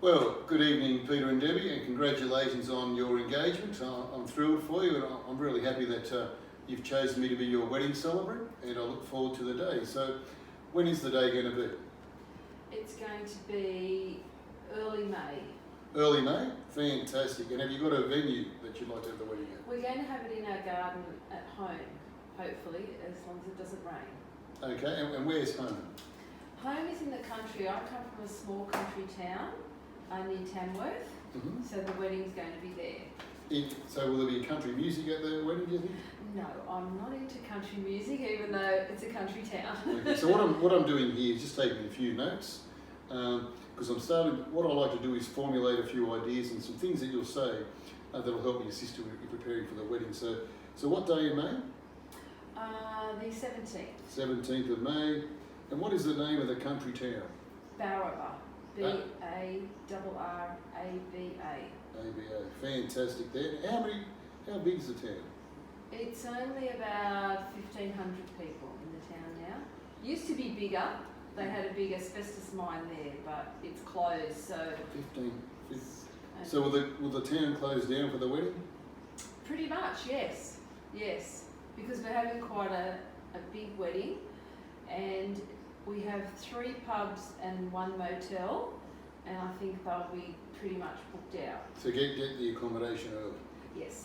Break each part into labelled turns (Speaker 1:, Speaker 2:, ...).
Speaker 1: Well, good evening, Peter and Debbie, and congratulations on your engagement. I'm thrilled for you, and I'm really happy that you've chosen me to be your wedding celebrant, and I look forward to the day. So, when is the day going to be?
Speaker 2: It's going to be early May.
Speaker 1: Early May? Fantastic. And have you got a venue that you'd like to have the wedding at?
Speaker 2: We're going to have it in our garden at home, hopefully, as long as it doesn't rain.
Speaker 1: Okay, and where's home?
Speaker 2: Home is in the country. I come from a small country town near Tamworth, so the wedding's going to be there.
Speaker 1: So will there be country music at the wedding, do you think?
Speaker 2: No, I'm not into country music, even though it's a country town.
Speaker 1: Okay, so what I'm doing here is just taking a few notes, because what I like to do is formulate a few ideas and some things that you'll say that'll help me assist you in preparing for the wedding. So what day in May?
Speaker 2: The 17th.
Speaker 1: 17th of May. And what is the name of the country town?
Speaker 2: Barraba. B-A-R-R-A-B-A.
Speaker 1: ABA. Fantastic there. How big is the town?
Speaker 2: It's only about 1,500 people in the town now. Used to be bigger. They had a big asbestos mine there, but it's closed, so...
Speaker 1: 15. So will the town close down for the wedding?
Speaker 2: Pretty much, yes. Yes. Because we're having quite a big wedding, and we have 3 pubs and 1 motel, and I think they'll be pretty much booked out.
Speaker 1: So get the accommodation early.
Speaker 2: Yes.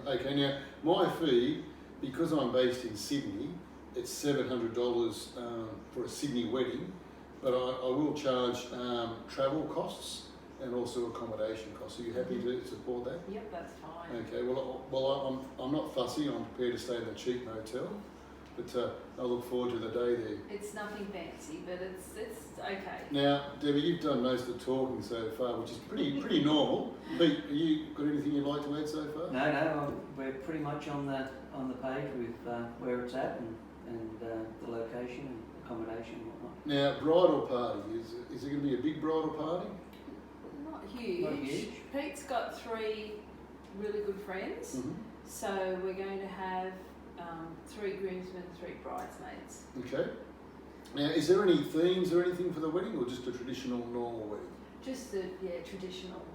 Speaker 1: Okay, now my fee, because I'm based in Sydney, it's $700 for a Sydney wedding, but I will charge travel costs and also accommodation costs. Are you happy to support that?
Speaker 2: Yep, that's fine.
Speaker 1: Okay, well I'm not fussy. I'm prepared to stay in the cheap motel, but I look forward to the day there.
Speaker 2: It's nothing fancy, but it's okay.
Speaker 1: Now, Debbie, you've done most of the talking so far, which is pretty normal. Pete, have you got anything you'd like to add so far?
Speaker 3: No, we're pretty much on the page with where it's at and the location and accommodation and whatnot.
Speaker 1: Now, bridal party, is it going to be a big bridal party?
Speaker 2: Not huge.
Speaker 3: Not huge.
Speaker 2: Pete's got 3 really good friends, so we're going to have 3 groomsmen, 3 bridesmaids.
Speaker 1: Okay. Now, is there any themes or anything for the wedding, or just a traditional, normal wedding?
Speaker 2: Just the traditional,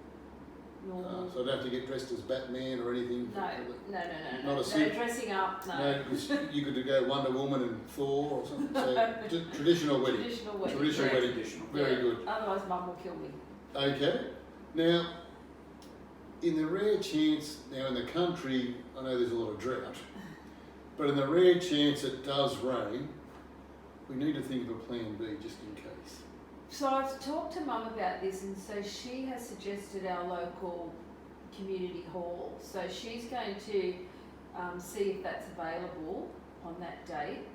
Speaker 2: normal.
Speaker 1: So I don't have to get dressed as Batman or anything?
Speaker 2: No.
Speaker 1: Not a
Speaker 2: No
Speaker 1: suit?
Speaker 2: dressing up, no.
Speaker 1: No, because you could go Wonder Woman and Thor or something. So just traditional wedding.
Speaker 2: Traditional wedding.
Speaker 1: Traditional
Speaker 3: Very
Speaker 1: wedding.
Speaker 3: traditional.
Speaker 1: Very good.
Speaker 2: Otherwise, Mum will kill me.
Speaker 1: Okay. Now, in the rare chance, now in the country, I know there's a lot of drought, but in the rare chance it does rain, we need to think of a plan B just in case.
Speaker 2: So I've talked to Mum about this, and so she has suggested our local community hall. So she's going to see if that's available on that date,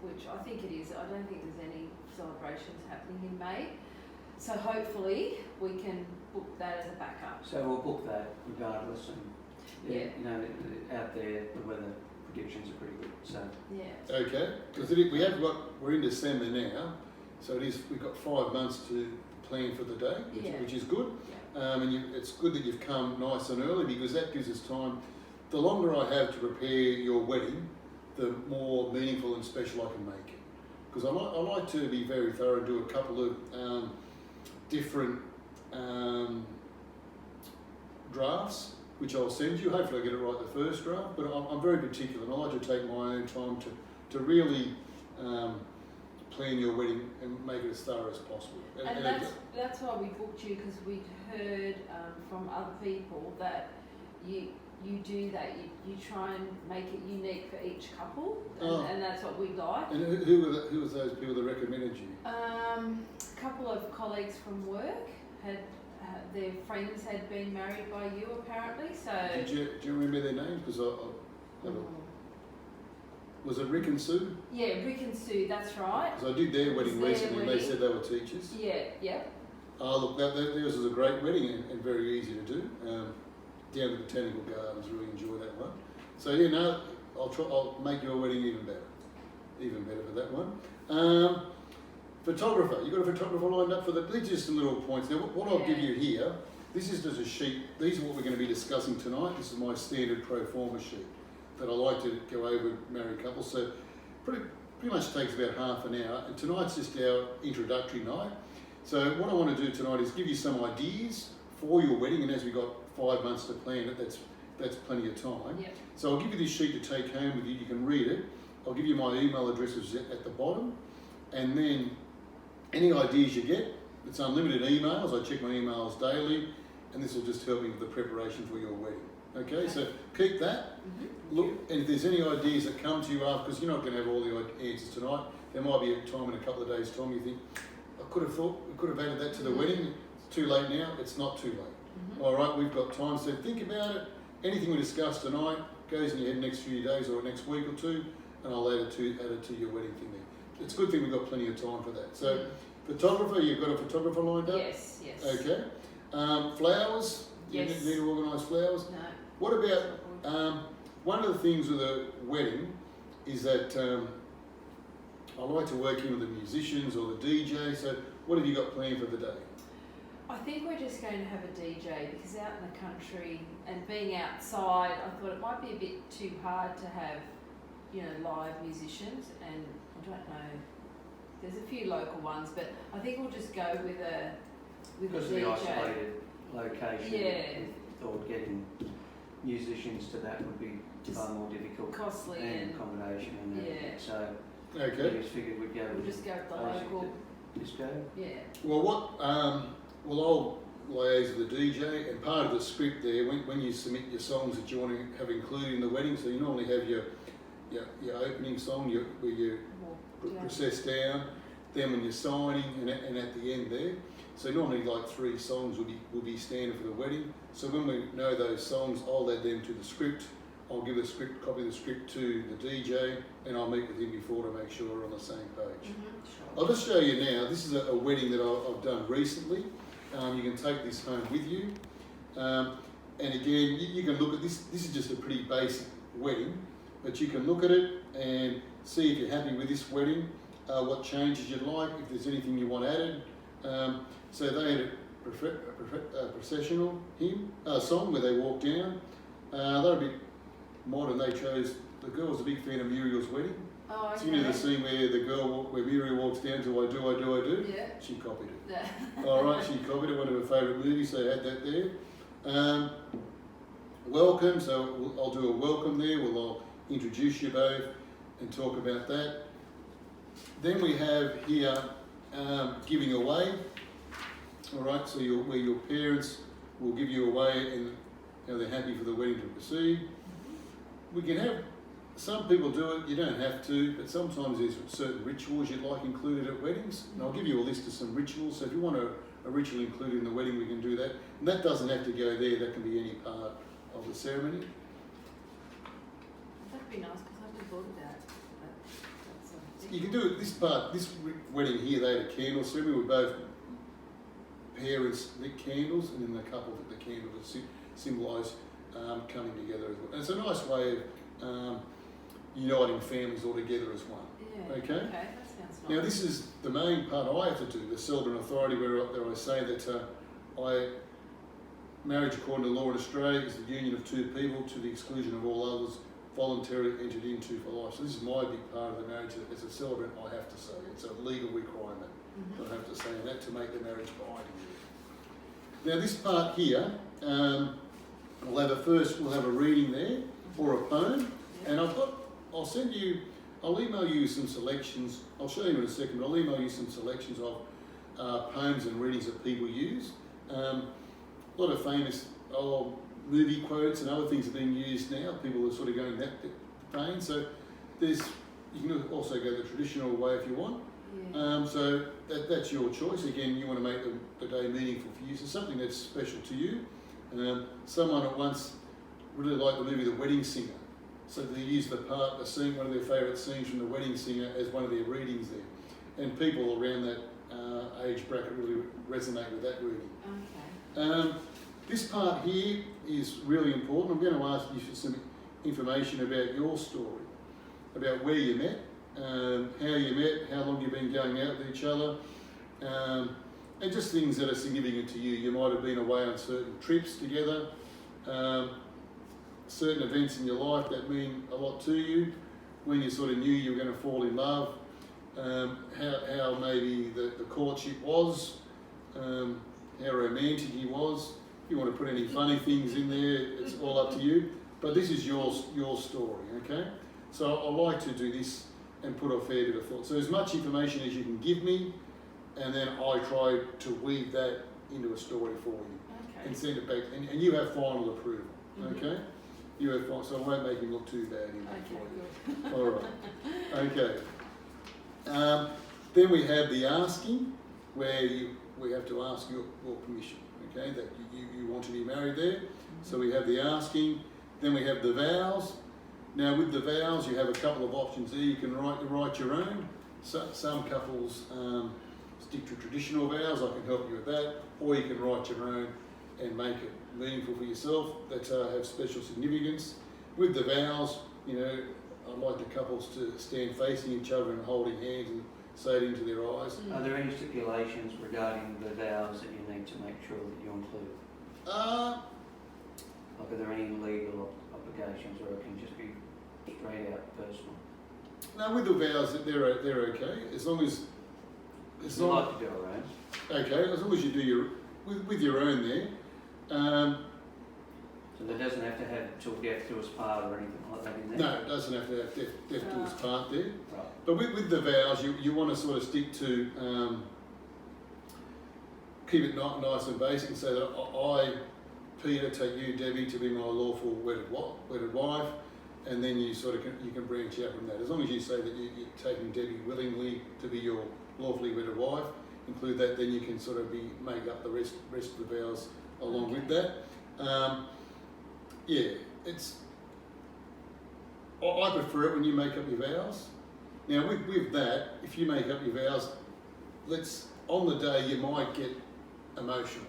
Speaker 2: which I think it is. I don't think there's any celebrations happening in May. So hopefully we can book that as a backup.
Speaker 3: So we'll book that regardless, and
Speaker 2: Yeah.
Speaker 3: you know, out there the weather predictions are pretty good. So
Speaker 2: Yeah.
Speaker 1: Okay, because we're in December now, so we've got 5 months to plan for the day, which is good.
Speaker 2: Yeah.
Speaker 1: And it's good that you've come nice and early, because that gives us time. The longer I have to prepare your wedding, the more meaningful and special I can make it. Because I like to be very thorough and do a couple of different drafts, which I'll send you. Hopefully I get it right the first draft, but I'm very particular, and I like to take my own time to really plan your wedding and make it as thorough as possible.
Speaker 2: And that's why we booked you, because we'd heard from other people that you do that. You try and make it unique for each couple, and that's what we like.
Speaker 1: And who was those people that recommended you?
Speaker 2: A couple of colleagues from work had their friends had been married by you apparently. So
Speaker 1: Do you remember their names? Because was it Rick and Sue?
Speaker 2: Yeah, Rick and Sue. That's right.
Speaker 1: Because I did their wedding recently, and they said they were teachers.
Speaker 2: Yeah.
Speaker 1: Oh, look, theirs was a great wedding and very easy to do. Down at the Botanical Gardens, really enjoy that one. So I'll make your wedding even better for that one. Photographer, you got a photographer lined up for these are just some little points. Now, what I'll give you here, this is just a sheet. These are what we're going to be discussing tonight. This is my standard pro forma sheet that I like to go over with married couples. So pretty much takes about half an hour. And tonight's just our introductory night. So what I want to do tonight is give you some ideas for your wedding, and as we've got 5 months to plan it, that's plenty of time.
Speaker 2: Yep.
Speaker 1: So I'll give you this sheet to take home with you. You can read it. I'll give you my email addresses at the bottom, and then any ideas you get, it's unlimited emails. I check my emails daily, and this will just help me with the preparation for your wedding. Okay, so keep that. Look, and if there's any ideas that come to you after, because you're not going to have all the answers tonight, there might be a time in a couple of days' time you think, I could have thought we could have added that to the wedding. It's too late now. It's not too late. All right, we've got time. So think about it. Anything we discussed tonight goes in your head next few days or next week or two, and I'll add it to your wedding thing there. It's a good thing we've got plenty of time for that. So, photographer, you've got a photographer lined up?
Speaker 2: Yes, yes.
Speaker 1: Okay. Flowers?
Speaker 2: Yes.
Speaker 1: You need to organise flowers?
Speaker 2: No.
Speaker 1: What about, one of the things with a wedding is that I like to work in with the musicians or the DJ, so what have you got planned for the day?
Speaker 2: I think we're just going to have a DJ because out in the country and being outside, I thought it might be a bit too hard to have, live musicians, and I don't know. There's a few local ones, but I think we'll just go with a
Speaker 3: Because of
Speaker 2: DJ.
Speaker 3: the isolated location,
Speaker 2: Yeah.
Speaker 3: I thought getting musicians to that would be far more difficult.
Speaker 2: Costly
Speaker 3: and
Speaker 2: and
Speaker 3: accommodation and everything.
Speaker 2: yeah.
Speaker 3: So we
Speaker 1: Okay.
Speaker 3: just figured we'd go
Speaker 2: we'll
Speaker 3: with
Speaker 2: just go with the
Speaker 3: basic
Speaker 2: local.
Speaker 3: disco.
Speaker 2: Yeah.
Speaker 1: Well, I'll liaise with the DJ, and part of the script there, when you submit your songs that you want to have included in the wedding, so you normally have your opening song, where you process down, then when you're signing, and at the end there. So normally like 3 songs will be standard for the wedding. So when we know those songs, I'll add them to the script. I'll give a copy of the script to the DJ, and I'll meet with him before to make sure we're on the same page.
Speaker 2: Sure.
Speaker 1: I'll just show you now. This is a wedding that I've done recently. You can take this home with you. And again, you can look at this. This is just a pretty basic wedding, but you can look at it and see if you're happy with this wedding, what changes you'd like, if there's anything you want added. So they had a processional song where they walk down. They're a bit modern. They chose, the girl was a big fan of Muriel's Wedding.
Speaker 2: Oh, okay.
Speaker 1: So you know the scene where Muriel walks down to I do?
Speaker 2: Yeah.
Speaker 1: She copied it.
Speaker 2: Yeah.
Speaker 1: All right, she copied it, one of her favourite movies, so I had that there. Welcome, so I'll do a welcome there. I'll introduce you both and talk about that. Then we have here giving away. All right, so where your parents will give you away and they're happy for the wedding to proceed. We can have, some people do it, you don't have to, but sometimes there's certain rituals you'd like included at weddings. And I'll give you a list of some rituals. So if you want a ritual included in the wedding, we can do that. And that doesn't have to go there, that can be any part of the ceremony.
Speaker 2: That'd be nice because I haven't thought about that sort of thing.
Speaker 1: You can do it, this wedding here, they had a candle ceremony where both parents lit candles, and then the couple lit the candle to symbolise coming together as well. And it's a nice way of uniting families all together as one.
Speaker 2: Yeah.
Speaker 1: Okay?
Speaker 2: Okay, that sounds nice.
Speaker 1: Now this is the main part I have to do, the celebrant authority, where I say that marriage according to law in Australia is the union of 2 people to the exclusion of all others, voluntarily entered into for life. So this is my big part of the marriage. As a celebrant, I have to say it's a legal requirement. I have to say that to make the marriage binding. Now this part here, we'll have a reading there or a poem, and I'll email you some selections. I'll show you in a second, but I'll email you some selections of poems and readings that people use. A lot of famous movie quotes and other things are being used now. People are sort of going that vein. So you can also go the traditional way if you want.
Speaker 2: Yeah.
Speaker 1: So that's your choice. Again, you want to make the day meaningful for you. So something that's special to you. Someone at once really liked the movie The Wedding Singer. So they used the scene, one of their favourite scenes from The Wedding Singer as one of their readings there. And people around that age bracket really resonate with that reading.
Speaker 2: Okay.
Speaker 1: This part here is really important. I'm going to ask you for some information about your story, about where you met, how you met, how long you've been going out with each other, and just things that are significant to you. You might have been away on certain trips together, certain events in your life that mean a lot to you, when you sort of knew you were going to fall in love, how maybe the courtship was, how romantic he was. If you want to put any funny things in there, it's all up to you. But this is your story, okay? So I like to do this and put a fair bit of thought. So as much information as you can give me, and then I try to weave that into a story for you and send it back. And you have final approval, okay? You have final, so I won't make him look too bad in that for you. All right, okay. Then we have the asking, where we have to ask your permission, okay, that you want to be married there. So we have the asking. Then we have the vows. Now with the vows, you have a couple of options there. You can write your own. So, some couples stick to traditional vows. I can help you with that. Or you can write your own and make it meaningful for yourself, that have special significance. With the vows, you know, I like the couples to stand facing each other and holding hands and say it into their eyes.
Speaker 3: Are there any stipulations regarding the vows that you need to make sure that you include? Like, are there any legal obligations, or it can just be straight out personal?
Speaker 1: No, with the vows, they're okay, as long as
Speaker 3: It's not like to do our own.
Speaker 1: okay, as long as you do your with your own there.
Speaker 3: So there doesn't have to have till death do us part or anything like that in there?
Speaker 1: No, it doesn't have to have death do its part there.
Speaker 3: Right.
Speaker 1: But with the vows, you want to sort of stick to keep it nice and basic, and say that I, Peter, take you, Debbie, to be my lawful wedded wife, and then you sort of you can branch out from that. As long as you say that you're taking Debbie willingly to be your lawfully wedded wife, include that, then you can sort of make up the rest of the vows along with that. Yeah, I prefer it when you make up your vows. Now with that, if you make up your vows, on the day you might get emotional,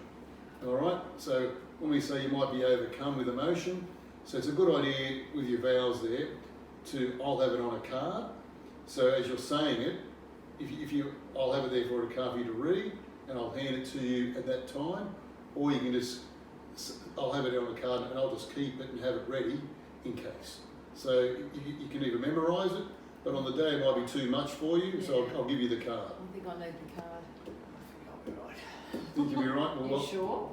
Speaker 1: all right? So when we say you might be overcome with emotion, so it's a good idea with your vows there I'll have it on a card. So as you're saying it, I'll have it there for a card for you to read, and I'll hand it to you at that time, or you can I'll have it on a card and I'll just keep it and have it ready in case. So you can either memorise it, but on the day it might be too much for you, so I'll give you the card.
Speaker 2: I think I need the card.
Speaker 1: Think you'll be right? Well,
Speaker 2: You sure?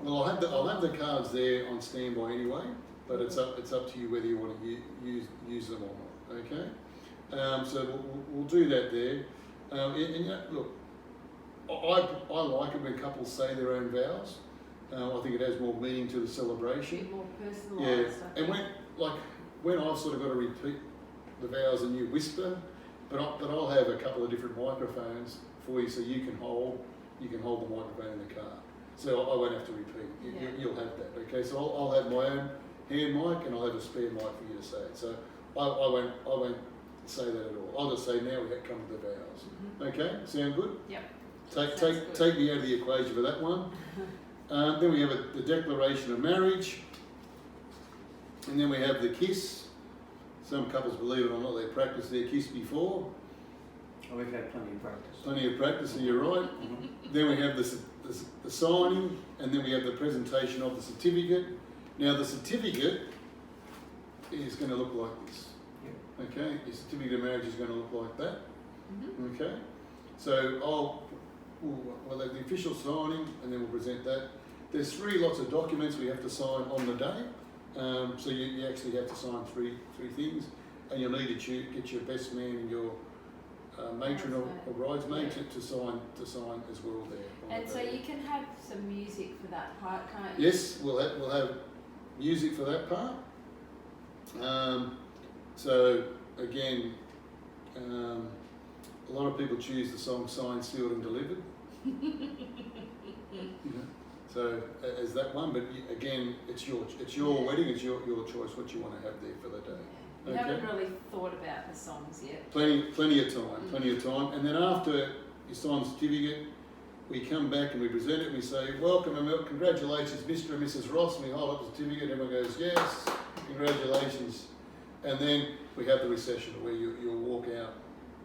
Speaker 1: Well, I'll have the cards there on standby anyway, but it's up to you whether you want to use them or not. Okay, so we'll do that there. And look, I like it when couples say their own vows. I think it has more meaning to the celebration.
Speaker 2: A bit more personalised.
Speaker 1: Yeah, and when I've sort of got to repeat the vows and you whisper, but I'll have a couple of different microphones for you, so you can hold the microphone in the car. So I won't have to repeat. You'll have that. Okay, so I'll have my own hand mic and I'll have a spare mic for you to say it. So I won't say that at all. I'll just say now we have come to the vows. Okay, sound good?
Speaker 2: Yep.
Speaker 1: Take me out of the equation for that one. Then we have the declaration of marriage, and then we have the kiss. Some couples, believe it or not, they practice their kiss before.
Speaker 3: Oh, we've had plenty of practice.
Speaker 1: Plenty of practice, and you're right. Then we have the signing, and then we have the presentation of the certificate. Now the certificate is going to look like this. Yep. Okay, your certificate of marriage is going to look like that. Okay, so we'll have the official signing, and then we'll present that. There's 3 lots of documents we have to sign on the day. So you actually have to sign three things, and you'll need to get your best man and your matron or bridesmaid to sign as well there.
Speaker 2: And so you can have some music for that part, can't you?
Speaker 1: Yes, we'll have music for that part. So again, a lot of people choose the song "Signed, Sealed, and Delivered." So as that one, but again, it's your wedding, it's your choice what you want to have there for the day.
Speaker 2: You haven't really thought about the songs yet.
Speaker 1: Plenty of time. And then after you sign the certificate, we come back and we present it and we say, welcome and congratulations, Mr. and Mrs. Ross. And we hold up the certificate and everyone goes, yes, congratulations. And then we have the recession where you'll walk out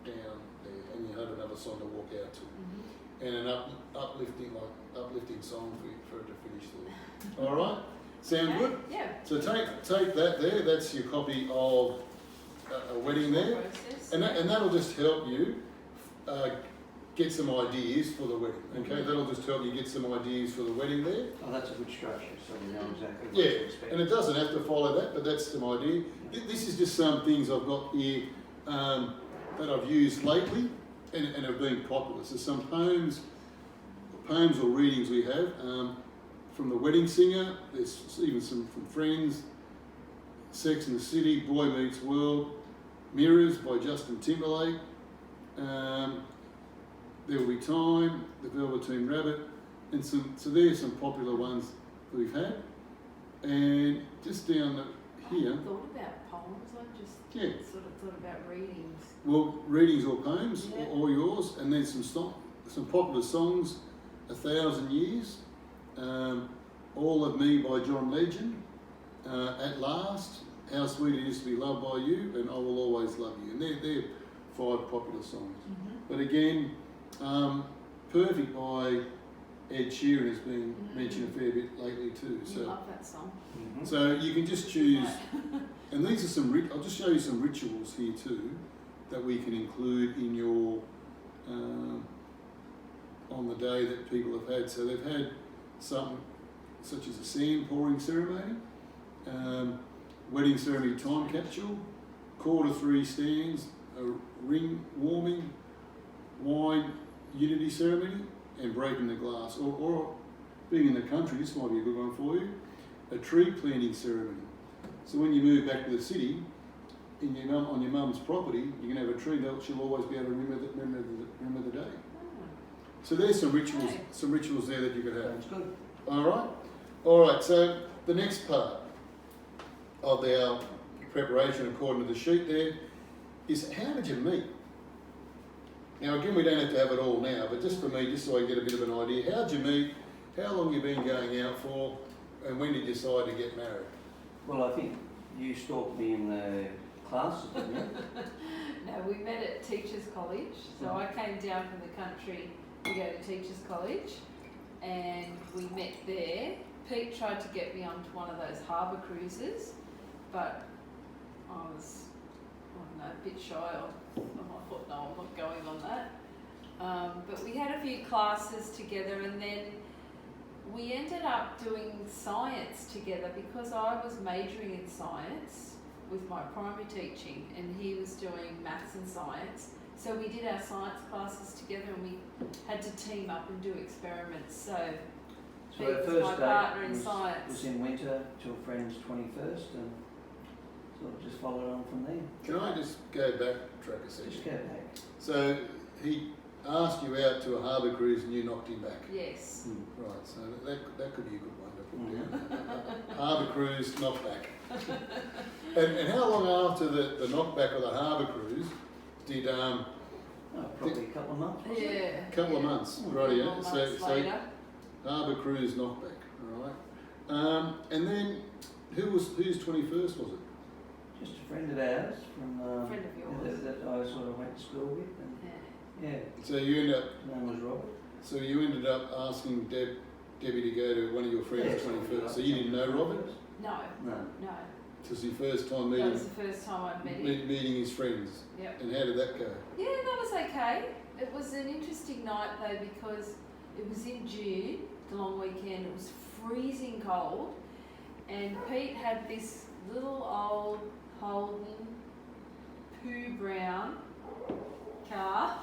Speaker 1: down there and you have another song to walk out to. And an uplifting song for it to finish there. All right? Sound good?
Speaker 2: Yeah.
Speaker 1: So take that there. That's your copy of a wedding there, and that'll just help you get some ideas for the wedding. Okay, that'll just help you get some ideas for the wedding there.
Speaker 3: Oh, that's a good structure, so we know exactly what
Speaker 1: Yeah,
Speaker 3: to expect.
Speaker 1: and it doesn't have to follow that, but that's some idea. This is just some things I've got here that I've used lately and have been popular. So some poems or readings we have from The Wedding Singer. There's even some from Friends, Sex and the City, Boy Meets World, Mirrors by Justin Timberlake. There Will Be Time, The Velveteen Rabbit, and so there's some popular ones that we've had. And just down here,
Speaker 2: I haven't thought about poems, I just sort of thought about readings.
Speaker 1: well, readings or poems,
Speaker 2: Yeah.
Speaker 1: all yours, and then some popular songs, 1,000 Years, All of Me by John Legend, At Last, How Sweet It Is to Be Loved by You, and I Will Always Love You. And they're 5 popular songs.
Speaker 2: Mm-hmm.
Speaker 1: But again, Perfect by Ed Sheeran has been mentioned a fair bit lately too.
Speaker 2: You love that song.
Speaker 3: Mm-hmm.
Speaker 1: So you can just choose, and these are some, I'll just show you some rituals here too that we can include in your, on the day that people have had. So they've had something such as a sand pouring ceremony, wedding ceremony time capsule, 2:45 stands, a ring warming, wine unity ceremony, and breaking the glass. Or being in the country, this might be a good one for you, a tree planting ceremony. So when you move back to the city, on your mum's property, you can have a tree that she'll always be able to remember the day. So there's some rituals there that you could have.
Speaker 3: Sounds good.
Speaker 1: All right. So the next part of our preparation, according to the sheet there, is how did you meet? Now again, we don't have to have it all now, but just for me, just so I get a bit of an idea, how did you meet? How long you been going out for? And when did you decide to get married?
Speaker 3: Well, I think you stalked me in the classes, didn't you?
Speaker 2: No, we met at Teachers College. So I came down from the country to go to Teachers College, and we met there. Pete tried to get me onto one of those harbour cruises, but I was, I don't know, a bit shy of. I thought, no, I'm not going on that. But we had a few classes together, and then we ended up doing science together because I was majoring in science with my primary teaching, and he was doing maths and science. So we did our science classes together, and we had to team up and do experiments. So
Speaker 3: So
Speaker 2: Pete
Speaker 3: our
Speaker 2: was my
Speaker 3: first
Speaker 2: partner
Speaker 3: date
Speaker 2: in science.
Speaker 3: was in winter till friend's 21st, and sort of just followed on from there.
Speaker 1: Can I just go backtrack a second?
Speaker 3: Just go back.
Speaker 1: So he asked you out to a harbour cruise and you knocked him back.
Speaker 2: Yes.
Speaker 1: Right, so that could be a good one to put down. Harbour cruise, knockback. And how long after the knockback of the harbour cruise did
Speaker 3: Probably a couple of months. Wasn't it?
Speaker 2: Yeah.
Speaker 1: a couple of months, right? Yeah.
Speaker 2: Months
Speaker 1: So
Speaker 2: later.
Speaker 1: harbour cruise knockback, all right. And then whose 21st was it?
Speaker 3: Just a friend of ours from
Speaker 2: Friend of yours.
Speaker 3: that I sort of went to school with, and
Speaker 2: Yeah.
Speaker 1: So you ended up.
Speaker 3: his name was Robert.
Speaker 1: So you ended up asking Debbie to go to one of your friends' 21st. So you didn't know Robert?
Speaker 2: No.
Speaker 3: No.
Speaker 2: No.
Speaker 1: It was your first time
Speaker 2: That
Speaker 1: meeting
Speaker 2: was the first time I'd met him.
Speaker 1: meeting his friends.
Speaker 2: Yep.
Speaker 1: And how did that go?
Speaker 2: Yeah, that was okay. It was an interesting night though because it was in June, the long weekend. It was freezing cold, and Pete had this little old Holden poo brown car,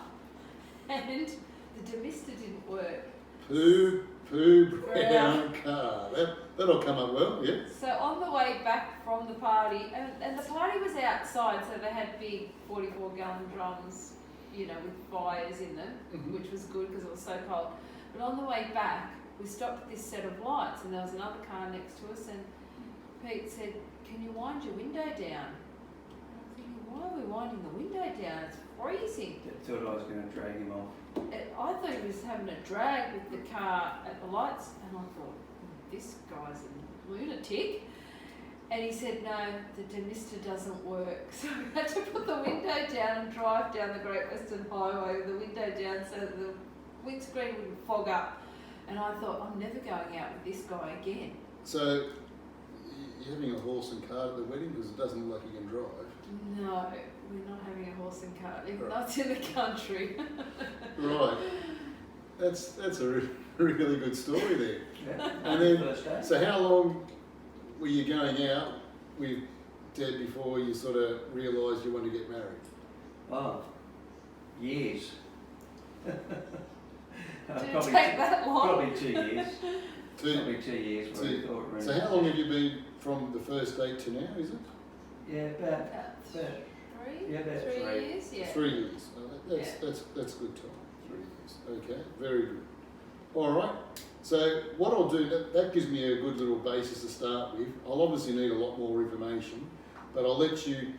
Speaker 2: and the demister didn't work.
Speaker 1: Poo brown car. That'll come up well, yeah.
Speaker 2: So on the way back from the party, and the party was outside, so they had big 44-gallon drums, you know, with fires in them, which was good because it was so cold. But on the way back, we stopped at this set of lights, and there was another car next to us, and Pete said, "Can you wind your window down?" And I'm thinking, why are we winding the window down? It's freezing.
Speaker 3: Thought I was going to drag him off.
Speaker 2: I thought he was having a drag with the car at the lights, and I thought, this guy's a lunatic. And he said, no, the demister doesn't work. So we had to put the window down and drive down the Great Western Highway with the window down so that the windscreen wouldn't fog up. And I thought, I'm never going out with this guy again.
Speaker 1: So you're having a horse and cart at the wedding because it doesn't look like you can drive.
Speaker 2: No, we're not having a horse and cart, even
Speaker 1: Right.
Speaker 2: though it's in the country.
Speaker 1: Right. That's a really good story there.
Speaker 3: Yeah.
Speaker 1: And then,
Speaker 3: First day.
Speaker 1: so how long were you going out with Deb before you sort of realised you wanted to get married?
Speaker 3: Oh, years.
Speaker 2: Did it take that long?
Speaker 3: Probably 2 years.
Speaker 1: Two.
Speaker 3: Probably 2 years. where we
Speaker 1: Two.
Speaker 3: thought we were in
Speaker 1: So
Speaker 3: a
Speaker 1: how long have
Speaker 3: position.
Speaker 1: you been from the first date to now, is it?
Speaker 3: Yeah, about
Speaker 2: About
Speaker 3: about
Speaker 2: three?
Speaker 3: Yeah, about 3.
Speaker 2: 3 years, yeah.
Speaker 1: 3 years. That's good time. 3 years. Okay, very good. All right. So what I'll do, that gives me a good little basis to start with. I'll obviously need a lot more information, but I'll let you.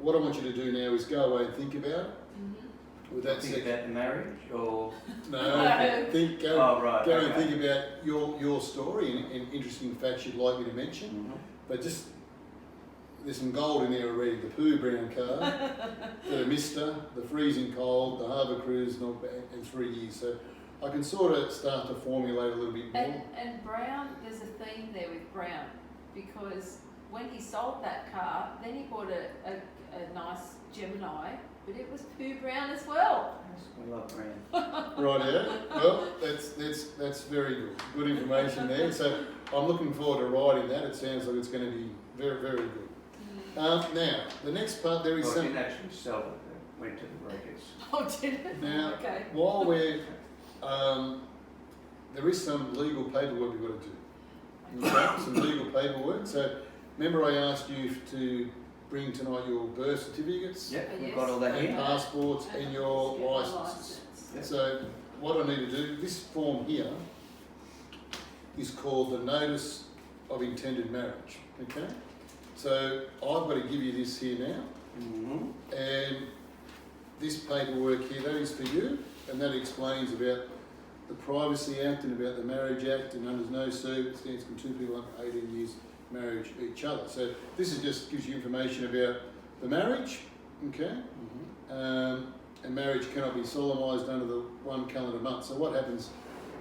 Speaker 1: What I want you to do now is go away and think about it.
Speaker 2: Mm-hmm.
Speaker 1: With that
Speaker 3: think
Speaker 1: section.
Speaker 3: about the marriage or
Speaker 1: No, think go.
Speaker 3: oh right.
Speaker 1: Go
Speaker 3: okay.
Speaker 1: and think about your story and interesting facts you'd like me to mention.
Speaker 3: Mhm.
Speaker 1: But just, there's some gold in there already. The poo brown car, the Mister, the freezing cold, the harbour cruise, and 3 years. So I can sort of start to formulate a little bit more.
Speaker 2: And Brown, there's a theme there with Brown, because when he sold that car, then he bought a nice Gemini, but it was poo brown as well.
Speaker 3: We love brand.
Speaker 1: Right, yeah. Well, that's very good. Good information there. So I'm looking forward to writing that. It sounds like it's going to be very, very good. Now, the next part, there is
Speaker 3: Well, I
Speaker 1: some.
Speaker 3: didn't actually sell it. It went to the breakers.
Speaker 2: Oh, did it?
Speaker 1: Now,
Speaker 2: Okay.
Speaker 1: while we're, there is some legal paperwork we've got to do. Okay, some legal paperwork. So, remember I asked you to bring tonight your birth certificates,
Speaker 3: Yep, we've
Speaker 2: Yes.
Speaker 3: got all that
Speaker 1: and
Speaker 3: here.
Speaker 1: passports, and your
Speaker 2: Get my
Speaker 1: licences.
Speaker 2: licence.
Speaker 1: So, what I need to do, this form here is called the Notice of Intended Marriage. Okay? So, I've got to give you this here now.
Speaker 3: Mm-hmm.
Speaker 1: And this paperwork here, that is for you, and that explains about the Privacy Act and about the Marriage Act, and under no circumstance can two people under 18 years marry each other. So this is just gives you information about the marriage, okay?
Speaker 3: Mm-hmm.
Speaker 1: And marriage cannot be solemnised under the 1 calendar month. So what happens,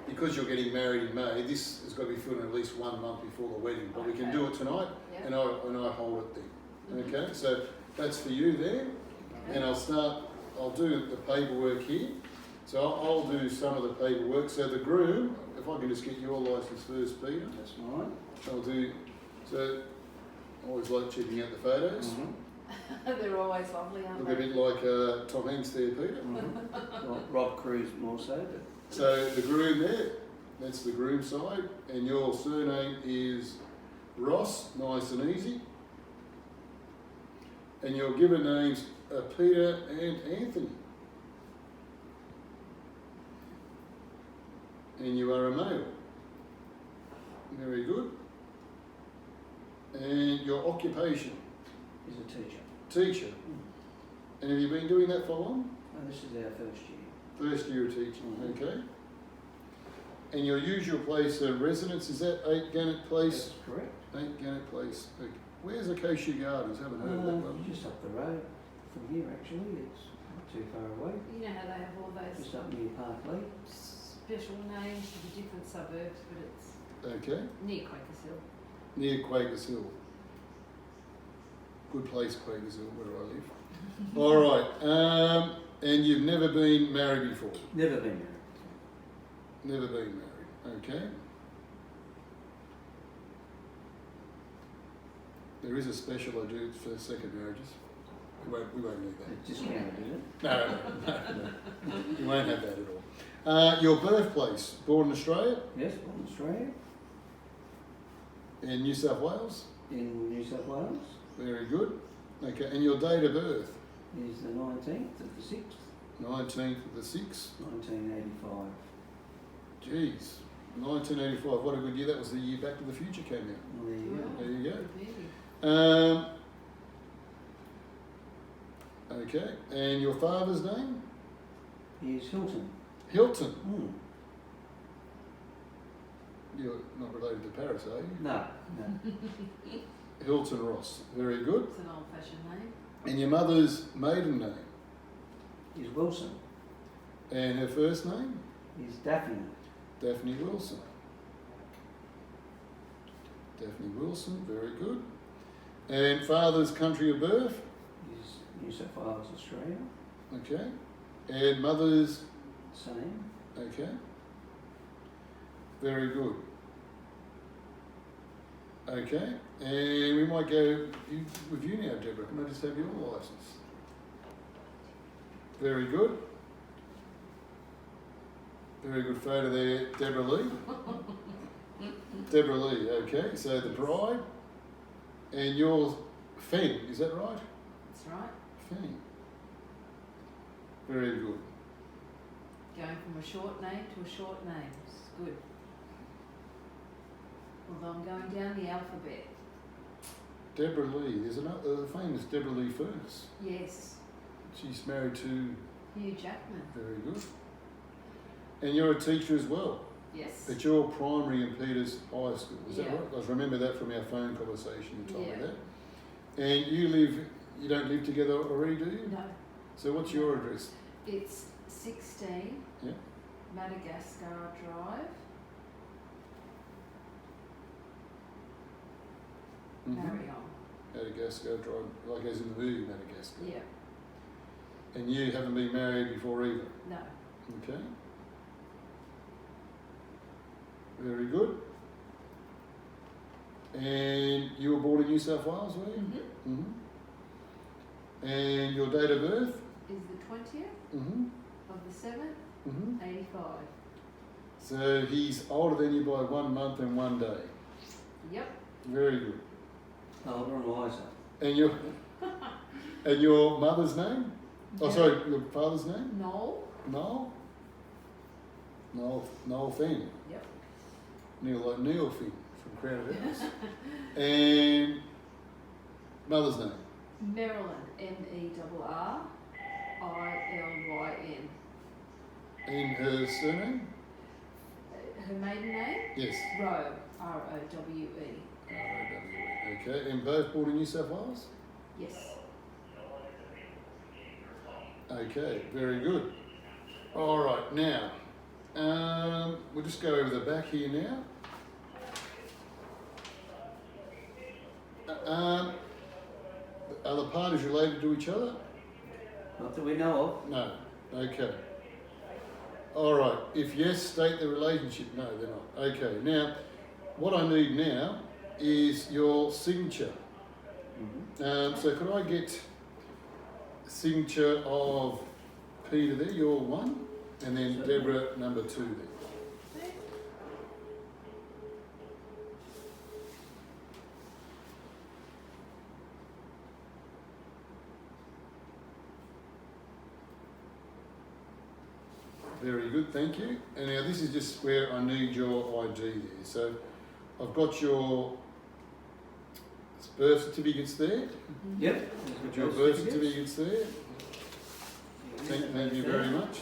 Speaker 1: because you're getting married in May, this has got to be filled in at least 1 month before the wedding. But we can
Speaker 2: Okay.
Speaker 1: do it tonight,
Speaker 2: Yeah.
Speaker 1: and I hold it then.
Speaker 2: Mhm.
Speaker 1: Okay, so that's for you there.
Speaker 2: Okay.
Speaker 1: And I'll do the paperwork here. So I'll do some of the paperwork. So the groom, if I can just get your licence first, Peter.
Speaker 3: That's fine.
Speaker 1: I'll do, so I always like checking out the photos.
Speaker 3: Mm-hmm.
Speaker 2: They're always lovely, aren't
Speaker 1: Look a
Speaker 2: they?
Speaker 1: bit like Tom Hanks there, Peter.
Speaker 3: Mm-hmm. Well, Rob Cruz more so, but
Speaker 1: So the groom there, that's the groom side. And your surname is Ross, nice and easy. And your given names are Peter and Anthony. And you are a male. Very good. And your occupation,
Speaker 3: he's a teacher.
Speaker 1: teacher. And have you been doing that for long?
Speaker 3: Oh, this is our first year.
Speaker 1: First year of teaching,
Speaker 3: Mhm.
Speaker 1: okay. And your usual place of residence, is that 8 Gannett Place?
Speaker 3: That's correct.
Speaker 1: 8 Gannett Place. Okay. Where's Acacia Gardens? Haven't heard of that one.
Speaker 3: Just up the road from here, actually. It's not too far away.
Speaker 2: You know how they have all those
Speaker 3: Just up near Park Lee.
Speaker 2: special names for the different suburbs, but it's
Speaker 1: Okay.
Speaker 2: near Quakers Hill.
Speaker 1: Near Quakers Hill. Good place, Quakers Hill, where I live. All right. And you've never been married before?
Speaker 3: Never been married.
Speaker 1: Never been married. Okay. There is a special I do for second marriages. We won't need that.
Speaker 3: It's discounted, is it?
Speaker 1: No. You won't have that at all. Your birthplace, born in Australia,
Speaker 3: Yes, born in Australia.
Speaker 1: in New South Wales.
Speaker 3: In New South Wales.
Speaker 1: Very good. Okay, and your date of birth,
Speaker 3: Is the 19th of the 6th,
Speaker 1: 19th of the 6th.
Speaker 3: 1985.
Speaker 1: Geez, 1985. What a good year. That was the year Back to the Future came out.
Speaker 3: Well, there you go.
Speaker 1: There you go.
Speaker 2: Good movie.
Speaker 1: Okay, and your father's name?
Speaker 3: He's Hilton.
Speaker 1: Hilton.
Speaker 3: Hmm.
Speaker 1: You're not related to Paris, are you?
Speaker 3: No, no.
Speaker 1: Hilton Ross. Very good.
Speaker 2: It's an old-fashioned name.
Speaker 1: And your mother's maiden name?
Speaker 3: He's Wilson.
Speaker 1: And her first name?
Speaker 3: He's Daphne.
Speaker 1: Daphne Wilson. Daphne Wilson, very good. And father's country of birth?
Speaker 3: Is New South Wales, Australia.
Speaker 1: Okay. And mother's?
Speaker 3: Same.
Speaker 1: Okay. Very good. Okay. And we might go with you now, Deborah. Can I just have your licence? Very good. Very good photo there, Deborah Lee. Deborah Lee, okay. So the bride. And yours, Fen, is that right?
Speaker 2: That's right.
Speaker 1: Fen. Very good.
Speaker 2: Going from a short name to a short name. It's good. Although I'm going down the alphabet.
Speaker 1: Deborah Lee, there's another famous Deborah Lee Furness.
Speaker 2: Yes.
Speaker 1: She's married to.
Speaker 2: Hugh Jackman.
Speaker 1: Very good. And you're a teacher as well.
Speaker 2: Yes.
Speaker 1: But you're primary in Peters High School, is that
Speaker 2: Yeah.
Speaker 1: right? I remember that from our phone conversation, you told me
Speaker 2: Yeah.
Speaker 1: that. And you don't live together already, do you?
Speaker 2: No.
Speaker 1: So what's your address?
Speaker 2: It's 16
Speaker 1: Yeah.
Speaker 2: Madagascar Drive, Marion.
Speaker 1: Madagascar Drive, like as in the movie Madagascar.
Speaker 2: Yeah.
Speaker 1: And you haven't been married before either?
Speaker 2: No.
Speaker 1: Okay. Very good. And you were born in New South Wales, were you?
Speaker 2: Mm-hmm.
Speaker 1: And your date of birth?
Speaker 2: Is the 20th
Speaker 1: Mm-hmm.
Speaker 2: of the 7th,
Speaker 1: Mm-hmm.
Speaker 2: 85.
Speaker 1: So he's older than you by 1 month and 1 day.
Speaker 2: Yep.
Speaker 1: Very good.
Speaker 3: Older and wiser.
Speaker 1: And your mother's name? Oh,
Speaker 2: Yeah.
Speaker 1: sorry, your father's name?
Speaker 2: Noel.
Speaker 1: Noel? Noel Finn.
Speaker 2: Yep.
Speaker 1: Like Neil Finn from Crowded House. And mother's name?
Speaker 2: Marilyn. Merrillyn.
Speaker 1: And her surname?
Speaker 2: Her maiden name?
Speaker 1: Yes.
Speaker 2: Rowe. Rowe.
Speaker 1: R-O-W-E. Okay, and both born in New South Wales?
Speaker 2: Yes.
Speaker 1: Okay, very good. All right, now, we'll just go over the back here now. Are the parties related to each other?
Speaker 3: Not that we know
Speaker 1: No. Okay. All right. If yes, state the relationship. No, they're not. Okay. Now, what I need now is your signature.
Speaker 3: of. Mm-hmm.
Speaker 1: So could I get signature of Peter there, your one, and then
Speaker 3: Certainly.
Speaker 1: Deborah number 2 there. Very good, thank you. And now this is just where I need your ID there. So I've got your birth certificates there.
Speaker 3: Yep.
Speaker 1: Got your birth certificates there. Thank you very much.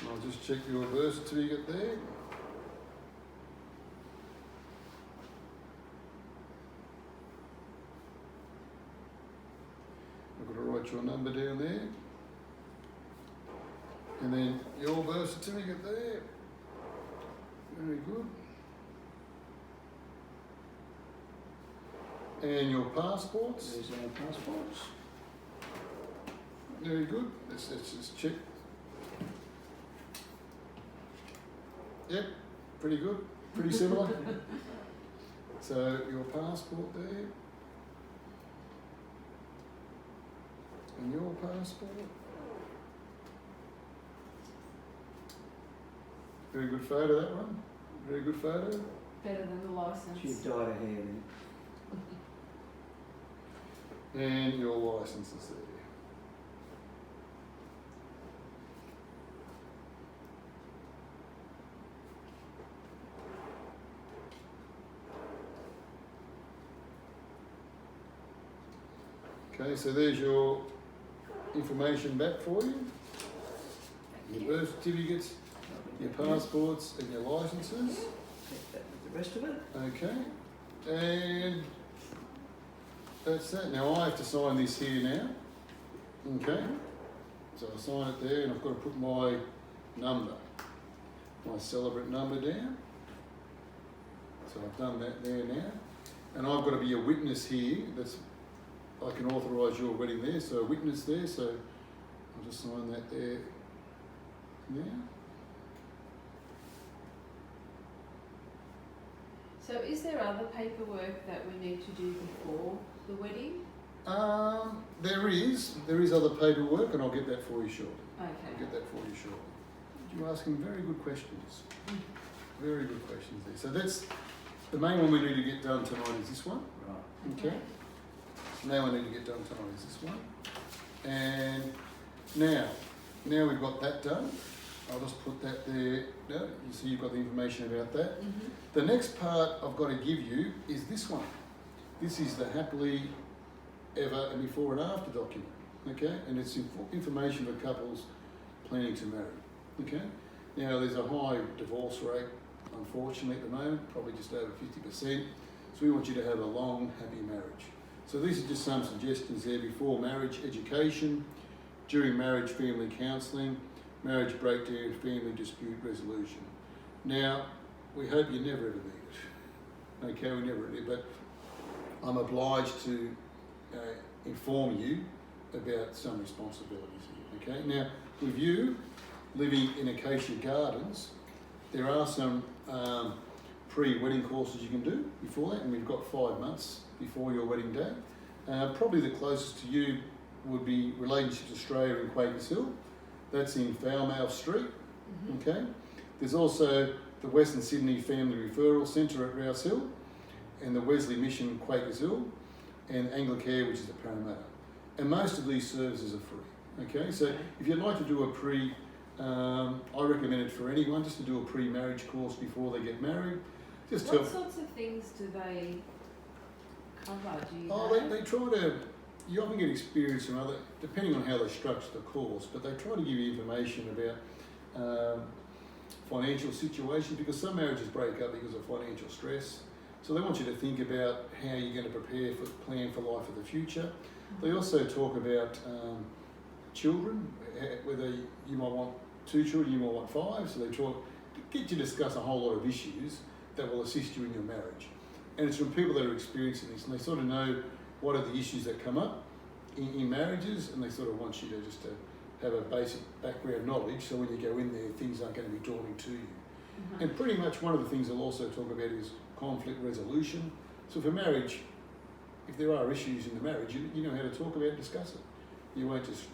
Speaker 1: I'll just check your birth certificate there. I've got to write your number down there. And then your birth certificate there. Very good. And your passports.
Speaker 3: There's our passports.
Speaker 1: Very good. Let's just check. Yep, pretty good. Pretty similar. So your passport there. And your passport. Very good photo, that one. Very good photo.
Speaker 2: Better than the license.
Speaker 3: She's dyed her hair then.
Speaker 1: And your license is there. Okay, so there's your information back for you. Your birth certificates, your passports and your licenses.
Speaker 3: Take that with the rest of it.
Speaker 1: Okay, and that's that. Now I have to sign this here now. Okay, so I sign it there and I've got to put my number, my celebrant number down. So I've done that there now. and I've got to be a witness here. I can authorise your wedding there, so a witness there. So I'll just sign that there now.
Speaker 2: So is there other paperwork that we need to do before the wedding?
Speaker 1: There is other paperwork, and I'll get that for you shortly.
Speaker 2: Okay.
Speaker 1: I'll get that for you shortly. You're asking very good questions. Very good questions there. So that's the main one we need to get done tonight is this one.
Speaker 3: Right.
Speaker 1: Okay. Now we need to get done tonight is this one. And now we've got that done. I'll just put that there. No, you see you've got the information about that.
Speaker 2: Mm-hmm.
Speaker 1: The next part I've got to give you is this one. This is the happily ever and before and after document. Okay, and it's information for couples planning to marry. Okay, now there's a high divorce rate, unfortunately, at the moment, probably just over 50%. So we want you to have a long, happy marriage. So these are just some suggestions there: before marriage, education; during marriage, family counselling; marriage breakdown, family dispute resolution. Now, we hope you never ever need it. Okay, we never do, but I'm obliged to inform you about some responsibilities here. Okay, now with you living in Acacia Gardens, there are some pre-wedding courses you can do before that, and we've got 5 months before your wedding day. Probably the closest to you would be Relationships Australia in Quakers Hill. That's in Falmouth Street.
Speaker 2: Mm-hmm.
Speaker 1: Okay, there's also the Western Sydney Family Referral Centre at Rouse Hill, and the Wesley Mission Quakers Hill, and Anglicare, which is at Parramatta. And most of these services are free. Okay, so if you'd like to do a I recommend it for anyone just to do a pre-marriage course before they get married. Just
Speaker 2: What sorts of things do they cover? Do you know?
Speaker 1: they try to. You often get experience from other, depending on how they structure the course, but they try to give you information about financial situations, because some marriages break up because of financial stress. So they want you to think about how you're going to plan for life of the future. They also talk about children, whether you might want 2 children, you might want 5. So they get you to discuss a whole lot of issues that will assist you in your marriage. And it's from people that are experiencing this, and they sort of know what are the issues that come up in marriages, and they sort of want you to just to have a basic background knowledge, so when you go in there, things aren't going to be daunting to you.
Speaker 2: Mm-hmm.
Speaker 1: And pretty much one of the things they'll also talk about is conflict resolution. So for marriage, if there are issues in the marriage, you know how to talk about it, discuss it. You won't just,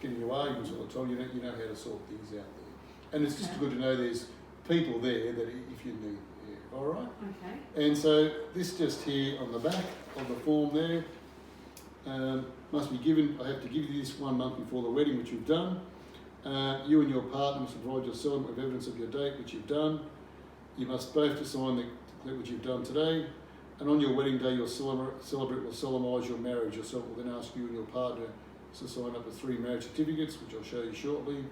Speaker 1: get in your arguments all the time. You know how to sort things out there. And it's just good to know there's people there that if you need. Yeah. All right?
Speaker 2: Okay.
Speaker 1: And so this just here on the back of the form there must be given. I have to give you this 1 month before the wedding, which you've done. You and your partner must provide your settlement with evidence of your date, which you've done. You must both to sign which you've done today. And on your wedding day, your celebrant will solemnise your marriage. Your celebrant will then ask you and your partner to sign up with 3 marriage certificates, which I'll show you shortly.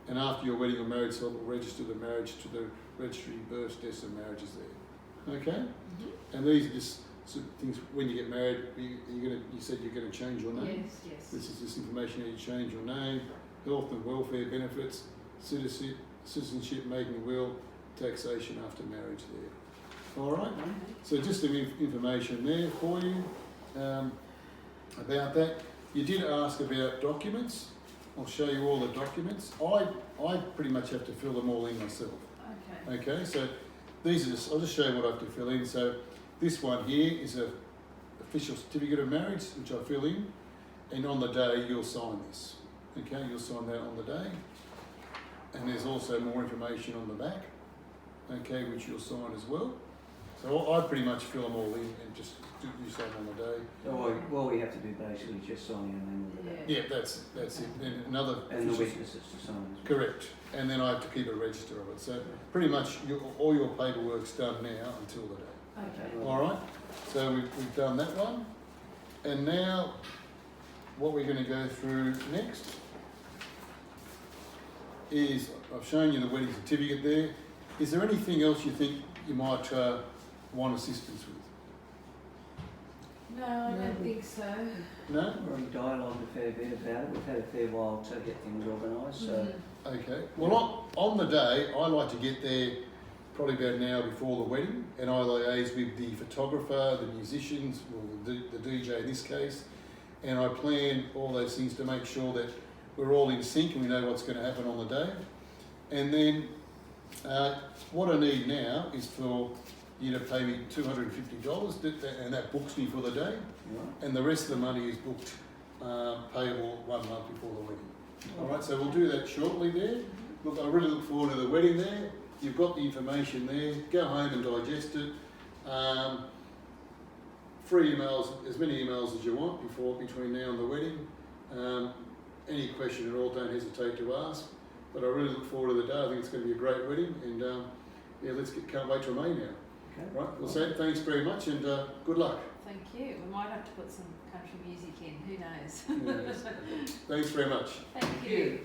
Speaker 1: And after your wedding, your marriage celebrant will register the marriage to the registry, births, deaths and marriages there. Okay?
Speaker 2: Mm-hmm.
Speaker 1: And these are just things, when you get married, you said you're going to change your name.
Speaker 2: Yes.
Speaker 1: This is just information how you change your name, health and welfare benefits, citizenship, making a will, taxation after marriage there. All right?
Speaker 2: Okay.
Speaker 1: So just some information there for you about that. You did ask about documents. I'll show you all the documents. I pretty much have to fill them all in myself.
Speaker 2: Okay.
Speaker 1: Okay, so these are just, I'll just show you what I have to fill in. So this one here is a official certificate of marriage, which I fill in, and on the day you'll sign this. Okay, you'll sign that on the day. And there's also more information on the back, okay, which you'll sign as well. So I pretty much fill them all in and just you sign on the day.
Speaker 3: So all we have to do basically is just sign your name on the day.
Speaker 1: Yeah, that's it. And another
Speaker 3: And the witnesses to sign as well.
Speaker 1: correct. And then I have to keep a register of it. So pretty much all your paperwork's done now until the day.
Speaker 2: Okay.
Speaker 1: All right. So we've done that one, and now what we're going to go through next is I've shown you the wedding certificate there. Is there anything else you think you might want assistance with?
Speaker 2: No, I don't think so.
Speaker 1: No?
Speaker 3: We've already dialogued a fair bit about it. We've had a fair while to get things organised, so
Speaker 2: Mhm.
Speaker 1: Okay. Well, on the day, I like to get there probably about an hour before the wedding, and I liaise with the photographer, the musicians, well, the DJ in this case, and I plan all those things to make sure that we're all in sync and we know what's going to happen on the day. And then what I need now is for you to pay me $250, and that books me for the day, and the rest of the money is booked payable 1 month before the wedding. All right, so we'll do that shortly there. Look, I really look forward to the wedding there. You've got the information there. Go home and digest it. Free emails, as many emails as you want between now and the wedding. Any question at all, don't hesitate to ask. But I really look forward to the day. I think it's going to be a great wedding, and can't wait till May now.
Speaker 3: Okay.
Speaker 1: Right, well, Sam, thanks very much, and good luck.
Speaker 2: Thank you. We might have to put some country music in. Who knows?
Speaker 1: Yes. Thanks very much.
Speaker 2: Thank you.